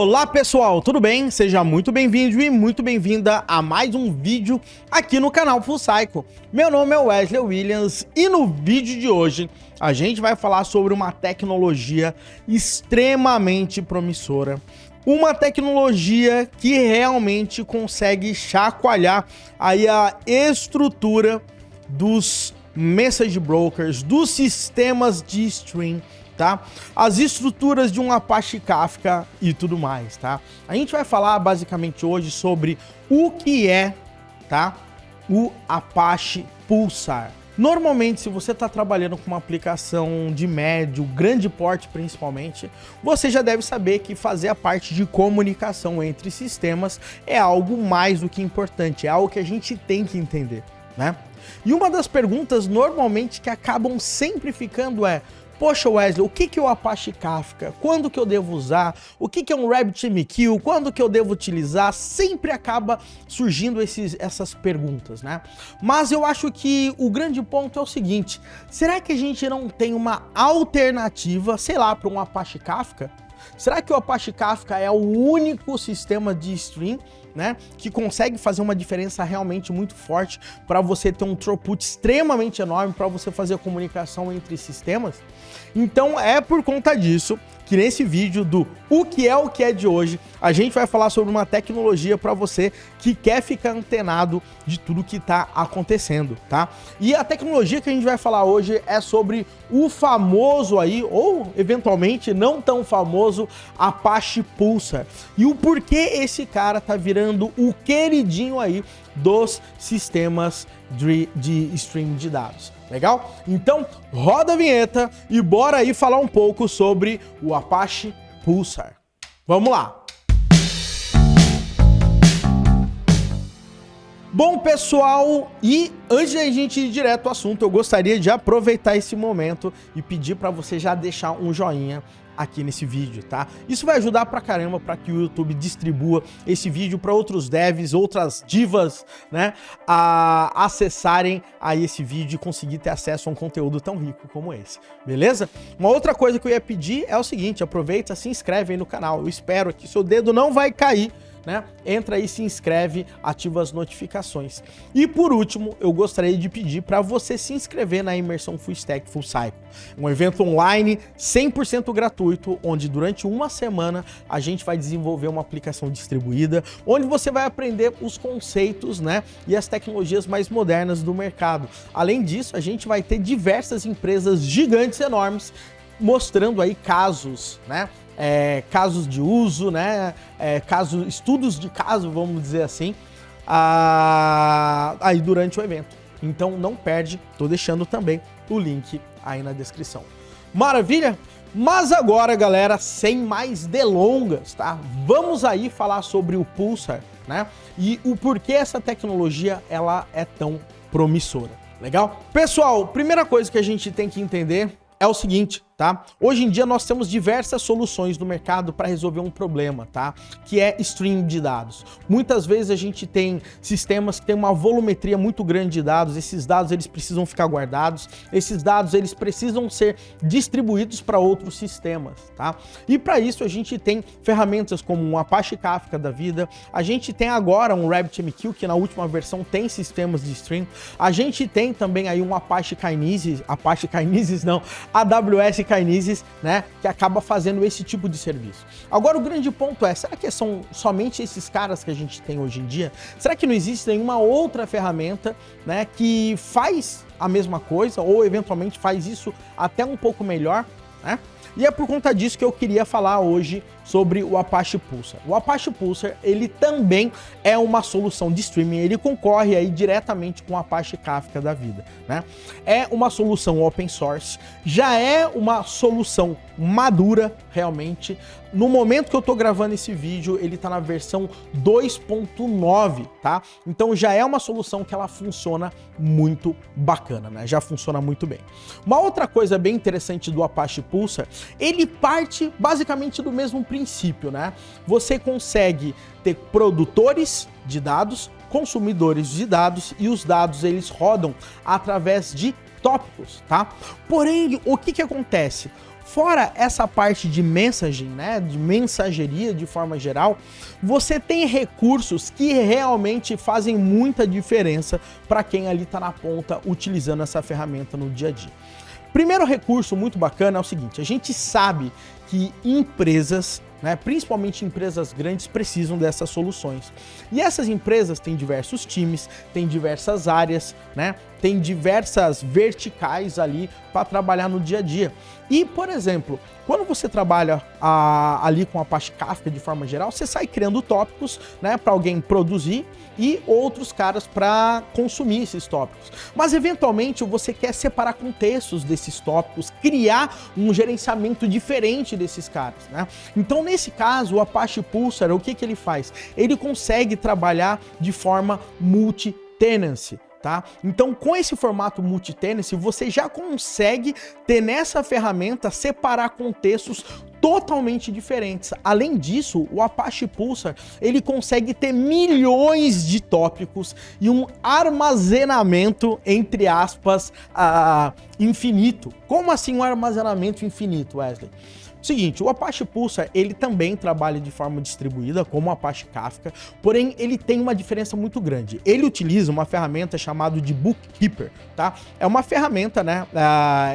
Olá pessoal, tudo bem? Seja muito bem-vindo e muito bem-vinda a mais um vídeo aqui no canal Full Cycle. Meu nome é Wesley Williams e no vídeo de hoje a gente vai falar sobre uma tecnologia extremamente promissora. Uma tecnologia que realmente consegue chacoalhar aí a estrutura dos message brokers, dos sistemas de stream, tá? As estruturas de um Apache Kafka e tudo mais, tá? A gente vai falar basicamente hoje sobre o que é, tá? O Apache Pulsar. Normalmente, se você está trabalhando com uma aplicação de médio, grande porte principalmente, você já deve saber que fazer a parte de comunicação entre sistemas é algo mais do que importante, é algo que a gente tem que entender, né? E uma das perguntas normalmente que acabam sempre ficando é: poxa Wesley, o que é o Apache Kafka? Quando que eu devo usar? O que é um RabbitMQ? Quando que eu devo utilizar? Sempre acaba surgindo essas perguntas, né? Mas eu acho que o grande ponto é o seguinte: será que a gente não tem uma alternativa, sei lá, para um Apache Kafka? Será que o Apache Kafka é o único sistema de stream, né, que consegue fazer uma diferença realmente muito forte para você ter um throughput extremamente enorme para você fazer a comunicação entre sistemas? Então é por conta disso que nesse vídeo do o que é de hoje, a gente vai falar sobre uma tecnologia para você que quer ficar antenado de tudo que está acontecendo, tá? E a tecnologia que a gente vai falar hoje é sobre o famoso aí, ou eventualmente não tão famoso, Apache Pulsar. E o porquê esse cara tá virando o queridinho aí dos sistemas de stream de dados. Legal? Então, roda a vinheta e bora aí falar um pouco sobre o Apache Pulsar. Vamos lá! Bom, pessoal, e antes de a gente ir direto ao assunto, eu gostaria de aproveitar esse momento e pedir para você já deixar um joinha aqui nesse vídeo, tá? Isso vai ajudar pra caramba para que o YouTube distribua esse vídeo para outros devs, outras divas, né, a acessarem aí esse vídeo e conseguir ter acesso a um conteúdo tão rico como esse, beleza? Uma outra coisa que eu ia pedir é o seguinte: aproveita, se inscreve aí no canal. Eu espero que seu dedo não vai cair, né? Entra aí, se inscreve, ativa as notificações. E por último, eu gostaria de pedir para você se inscrever na imersão Full Stack Full Cycle, um evento online 100% gratuito, onde durante uma semana a gente vai desenvolver uma aplicação distribuída, onde você vai aprender os conceitos, né, e as tecnologias mais modernas do mercado. Além disso, a gente vai ter diversas empresas gigantes, enormes, mostrando aí casos, né? Casos de uso, né? Estudos de caso, vamos dizer assim, aí durante o evento. Então não perde, tô deixando também o link aí na descrição. Maravilha? Mas agora, galera, sem mais delongas, tá? Vamos aí falar sobre o Pulsar, né? E o porquê essa tecnologia ela é tão promissora. Legal? Pessoal, primeira coisa que a gente tem que entender é o seguinte, tá? Hoje em dia nós temos diversas soluções no mercado para resolver um problema, tá? Que é stream de dados. Muitas vezes a gente tem sistemas que têm uma volumetria muito grande de dados, esses dados eles precisam ficar guardados, esses dados eles precisam ser distribuídos para outros sistemas, tá? E para isso a gente tem ferramentas como um Apache Kafka da vida, a gente tem agora um RabbitMQ, que na última versão tem sistemas de stream, a gente tem também aí um Apache Kinesis não, AWS Kinesis, né, que acaba fazendo esse tipo de serviço. Agora o grande ponto é: será que são somente esses caras que a gente tem hoje em dia? Será que não existe nenhuma outra ferramenta, né, que faz a mesma coisa ou eventualmente faz isso até um pouco melhor, né? E é por conta disso que eu queria falar hoje sobre o Apache Pulsar. O Apache Pulsar, ele também é uma solução de streaming, ele concorre aí diretamente com o Apache Kafka da vida, né? É uma solução open source, já é uma solução madura realmente. No momento que eu tô gravando esse vídeo, ele tá na versão 2.9, tá? Então já é uma solução que ela funciona muito bacana, né? Já funciona muito bem. Uma outra coisa bem interessante do Apache Pulsar, ele parte basicamente do mesmo princípio, né? Você consegue ter produtores de dados, consumidores de dados, e os dados eles rodam através de tópicos, tá? Porém, o que acontece? Fora essa parte de messaging, né, de mensageria de forma geral, você tem recursos que realmente fazem muita diferença para quem ali está na ponta utilizando essa ferramenta no dia a dia. Primeiro recurso muito bacana é o seguinte: a gente sabe que empresas, né, principalmente empresas grandes, precisam dessas soluções. E essas empresas têm diversos times, têm diversas áreas, né, tem diversas verticais ali para trabalhar no dia a dia. E, por exemplo, quando você trabalha ali com a Apache Kafka de forma geral, você sai criando tópicos, né, para alguém produzir e outros caras para consumir esses tópicos. Mas, eventualmente, você quer separar contextos desses tópicos, criar um gerenciamento diferente desses caras, né? Então, nesse caso, o Apache Pulsar, o que ele faz? Ele consegue trabalhar de forma multi-tenancy. Tá? Então, com esse formato multi-tenancy, você já consegue ter nessa ferramenta separar contextos totalmente diferentes. Além disso, o Apache Pulsar, ele consegue ter milhões de tópicos e um armazenamento, entre aspas, infinito. Como assim um armazenamento infinito, Wesley? Seguinte, o Apache Pulsar, ele também trabalha de forma distribuída, como o Apache Kafka, porém ele tem uma diferença muito grande. Ele utiliza uma ferramenta chamada de Bookkeeper, tá? É uma ferramenta, né?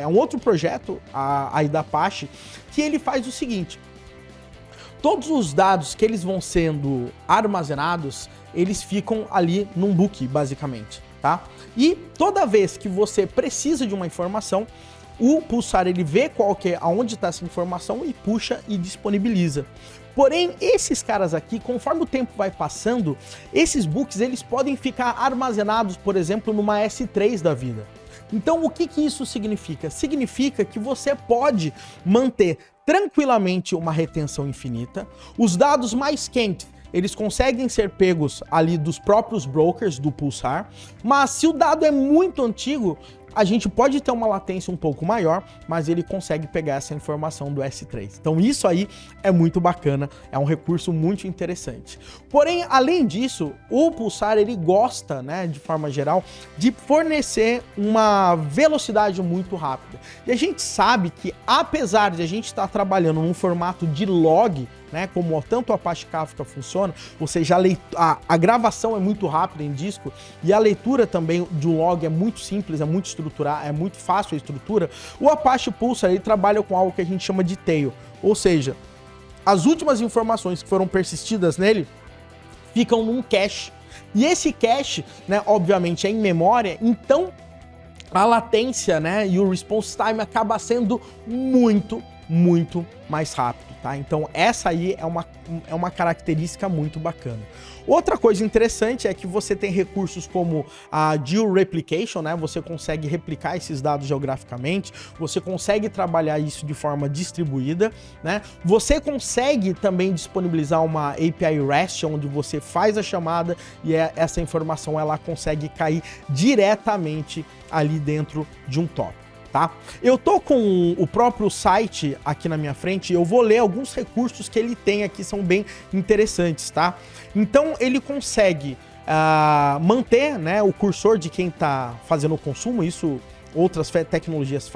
É um outro projeto aí da Apache, que ele faz o seguinte: todos os dados que eles vão sendo armazenados, eles ficam ali num book, basicamente, tá? E toda vez que você precisa de uma informação, o Pulsar, ele vê aonde está essa informação e puxa e disponibiliza. Porém, esses caras aqui, conforme o tempo vai passando, esses books eles podem ficar armazenados, por exemplo, numa S3 da vida. Então, o que isso significa? Significa que você pode manter tranquilamente uma retenção infinita. Os dados mais quentes, eles conseguem ser pegos ali dos próprios brokers do Pulsar, mas se o dado é muito antigo, a gente pode ter uma latência um pouco maior, mas ele consegue pegar essa informação do S3. Então isso aí é muito bacana, é um recurso muito interessante. Porém, além disso, o Pulsar, ele gosta, né, de forma geral, de fornecer uma velocidade muito rápida. E a gente sabe que, apesar de a gente estar trabalhando num formato de log, né, como tanto o Apache Kafka funciona, ou seja, a gravação é muito rápida em disco e a leitura também de um log é muito simples, é muito estruturada, é muito fácil a estrutura. O Apache Pulsar, ele trabalha com algo que a gente chama de tail, ou seja, as últimas informações que foram persistidas nele ficam num cache. E esse cache, né, obviamente é em memória, então a latência, né, e o response time acaba sendo muito mais rápido, tá? Então essa aí é uma característica muito bacana. Outra coisa interessante é que você tem recursos como a GeoReplication, né? Você consegue replicar esses dados geograficamente, você consegue trabalhar isso de forma distribuída, né? Você consegue também disponibilizar uma API REST, onde você faz a chamada e essa informação ela consegue cair diretamente ali dentro de um tópico. Tá? Eu tô com o próprio site aqui na minha frente e eu vou ler alguns recursos que ele tem aqui, são bem interessantes, tá? Então ele consegue manter, né, o cursor de quem tá fazendo o consumo, isso outras tecnologias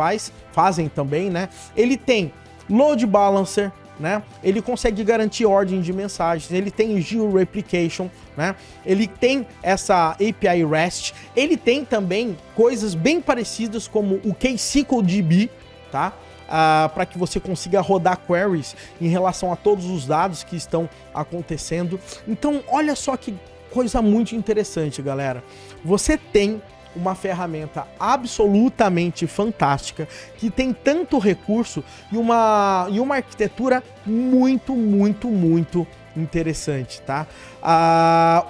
fazem também, né? Ele tem load balancer, né? Ele consegue garantir ordem de mensagens, ele tem GeoReplication, né? Ele tem essa API REST, ele tem também coisas bem parecidas como o KSQLDB, tá? Para que você consiga rodar queries em relação a todos os dados que estão acontecendo. Então, olha só que coisa muito interessante, galera. Você tem uma ferramenta absolutamente fantástica, que tem tanto recurso e uma arquitetura muito interessante, tá?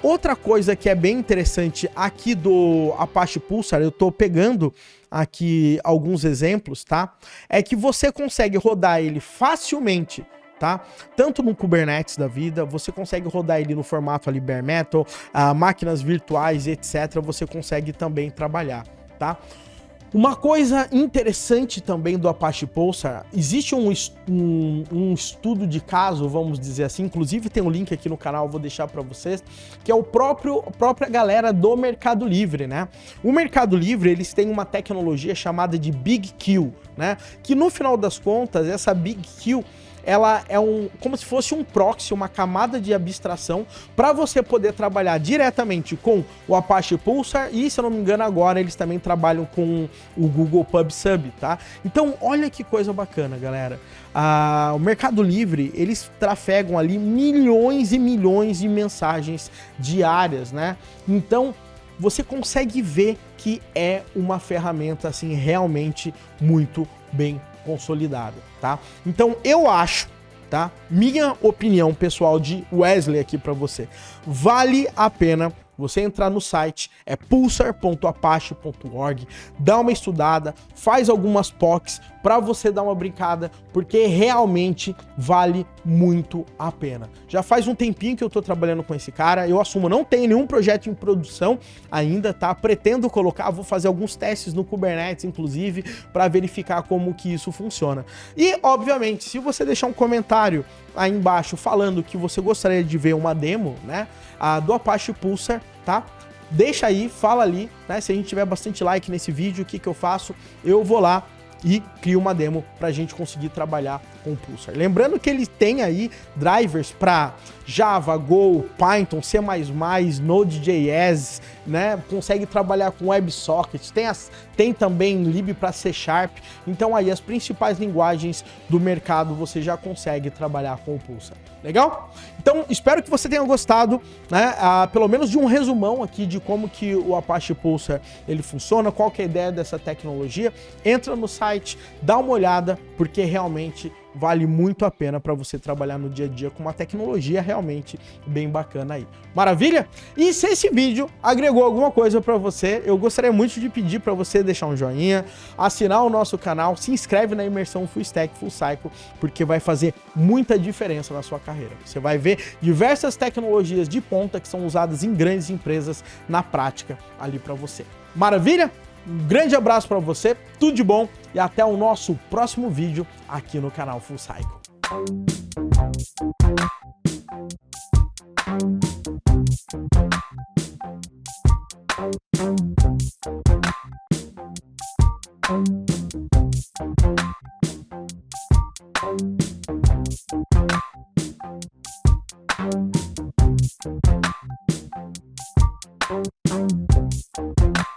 Outra coisa que é bem interessante aqui do Apache Pulsar, eu tô pegando aqui alguns exemplos, tá? É que você consegue rodar ele facilmente, tá? Tanto no Kubernetes da vida, você consegue rodar ele no formato ali bare metal, máquinas virtuais, etc. Você consegue também trabalhar, tá? Uma coisa interessante também do Apache Pulsar, existe um estudo de caso, vamos dizer assim, inclusive tem um link aqui no canal, eu vou deixar para vocês, que é a própria galera do Mercado Livre, né? O Mercado Livre, eles têm uma tecnologia chamada de Big Queue, né? Que no final das contas, essa Big Queue, ela é como se fosse um proxy, uma camada de abstração para você poder trabalhar diretamente com o Apache Pulsar e, se eu não me engano, agora eles também trabalham com o Google PubSub, tá? Então, olha que coisa bacana, galera. O Mercado Livre, eles trafegam ali milhões e milhões de mensagens diárias, né? Então, você consegue ver que é uma ferramenta, assim, realmente muito bem consolidado, tá? Então eu acho, tá? Minha opinião pessoal de Wesley aqui para você, vale a pena você entrar no site, é pulsar.apache.org, dá uma estudada, faz algumas POCs para você dar uma brincada, porque realmente vale muito a pena. Já faz um tempinho que eu tô trabalhando com esse cara, eu assumo, não tenho nenhum projeto em produção ainda, tá? Pretendo colocar, vou fazer alguns testes no Kubernetes, inclusive, para verificar como que isso funciona. E, obviamente, se você deixar um comentário aí embaixo falando que você gostaria de ver uma demo, né, do Apache Pulsar, tá? Deixa aí, fala ali, né? Se a gente tiver bastante like nesse vídeo, o que eu faço? Eu vou lá e crio uma demo pra gente conseguir trabalhar com o Pulsar. Lembrando que ele tem aí drivers para Java, Go, Python, C++, Node.js, né? Consegue trabalhar com WebSockets, tem também lib para C#. Então aí as principais linguagens do mercado você já consegue trabalhar com o Pulsar. Legal? Então, espero que você tenha gostado, né? Pelo menos de um resumão aqui de como que o Apache Pulsar ele funciona, qual que é a ideia dessa tecnologia. Entra no site, dá uma olhada, porque realmente vale muito a pena para você trabalhar no dia a dia com uma tecnologia realmente bem bacana aí. Maravilha? E se esse vídeo agregou alguma coisa para você, eu gostaria muito de pedir para você deixar um joinha, assinar o nosso canal, se inscreve na imersão Full Stack Full Cycle, porque vai fazer muita diferença na sua carreira. Você vai ver diversas tecnologias de ponta que são usadas em grandes empresas na prática ali para você. Maravilha? Um grande abraço para você, tudo de bom e até o nosso próximo vídeo aqui no canal Full Cycle.